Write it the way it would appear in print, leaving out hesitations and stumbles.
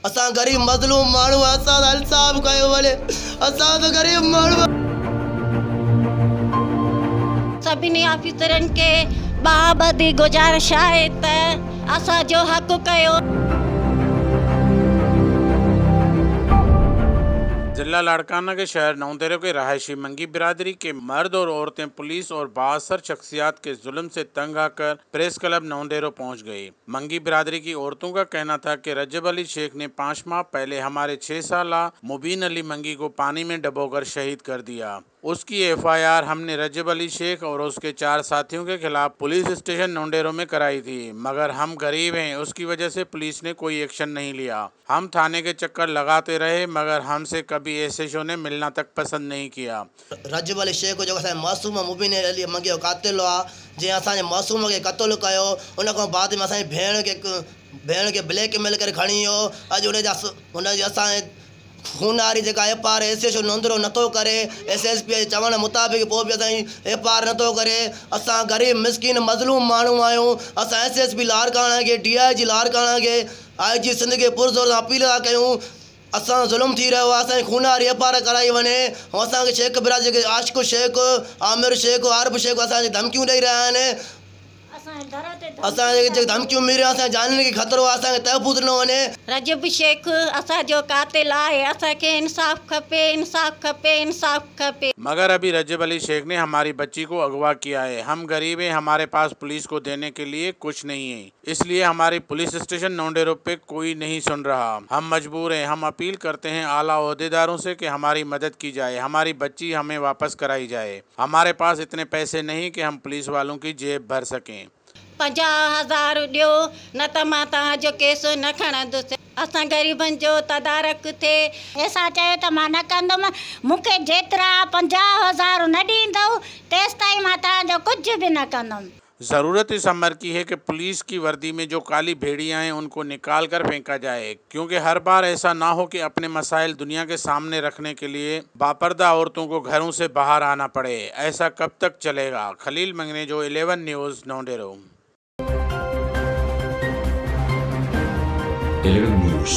असां गरीब मज़लूम माण्हू असां इंसाफ़ कयो वञे। असां त गरीब माण्हू। सभिनी ऑफिसरनि खे बाबदी गुज़ारिश आहे त असांजो हक़ कयो। जिला लाड़काना के शहर नौंदेरो के रहायशी मंगी बिरादरी के मर्द और औरतें पुलिस और बाअसर शख्सियात के जुल्म से तंग आकर प्रेस क्लब नौंदेरो पहुंच गई। मंगी बिरादरी की औरतों का कहना था कि रजब अली शेख ने 5 माह पहले हमारे 6 साला मुबीन अली मंगी को पानी में डुबोकर शहीद कर दिया। उसकी FIR हमने रजब अली शेख और उसके 4 साथियों के खिलाफ पुलिस स्टेशन नौंडेरो में कराई थी, मगर हम गरीब हैं, उसकी वजह से पुलिस ने कोई एक्शन नहीं लिया। हम थाने के चक्कर लगाते रहे, मगर हमसे कभी SHO ने मिलना तक पसंद नहीं किया। रजब अली शेख जो मासूम मुबीन अली मंगी जो कातिल जी असांजे मासूम के क़त्ल कयो, उन खां बाद में असांजी भेण के ब्लैकमेल करे खणी वियो। अॼु उनजी असांजे खूनारी जेका FIR SHO नौंदरो नथो करे, SSP चवण मुताबिक़ पोइ बि असांजी FIR नथो करे। असां गरीब मिसकिन मज़लूम माण्हू आहियूं। असां SSP लाड़काना के DIG लाड़काना के IG सिंध के पुरज़ोर अपील था कयूं। असां ज़ुल्म थी रहियो आहे, असांजी खूनारी FIR कराई वञे। ऐं असांखे शेख बिरादरी जेके आशिक़ शेख, आमिर शेख, आरिफ शेख असांखे धमकियूं ॾेई रहिया आहिनि। असांखे धमकियूं मिली रहियूं, असांजे जाननि खे ख़तरो आहे, असांखे तहफ़ुज़ न वञे। रजब शेख असांजो कातिल आहे, असांखे इंसाफ़ खपे, इंसाफ़ खपे, इंसाफ़ खपे। मगर अभी रजब अली शेख ने हमारी बच्ची को अगवा किया है। हम गरीब हैं, हमारे पास पुलिस को देने के लिए कुछ नहीं है, इसलिए हमारी पुलिस स्टेशन नौंडेरो पे कोई नहीं सुन रहा। हम मजबूर हैं। हम अपील करते हैं आला ओहदेदारों से कि हमारी मदद की जाए, हमारी बच्ची हमें वापस कराई जाए। हमारे पास इतने पैसे नहीं कि हम पुलिस वालों की जेब भर सकें। 50,000 ॾियो, न त मां तव्हांजो केस न खणंदुसि। असां ग़रीबनि जो तदारक थिए। असां चयो त मां न कंदुमि, मूंखे जेतिरा 50,000 न ॾींदव तेसिताईं मां तव्हांजो कुझु बि न कंदुमि। ज़रूरत इस अमर की है कि पुलिस की वर्दी में जो काली भेड़ियां हैं उनको निकाल कर फेंका जाए, क्योंकि हर बार ऐसा ना हो कि अपने मसाइल दुनिया के सामने रखने के लिए बापर्दा औरतों को घरों से बाहर आना पड़े। ऐसा कब तक चलेगा? खलील मंगनेजो, 11 न्यूज़, नौंडेरो। 11 News।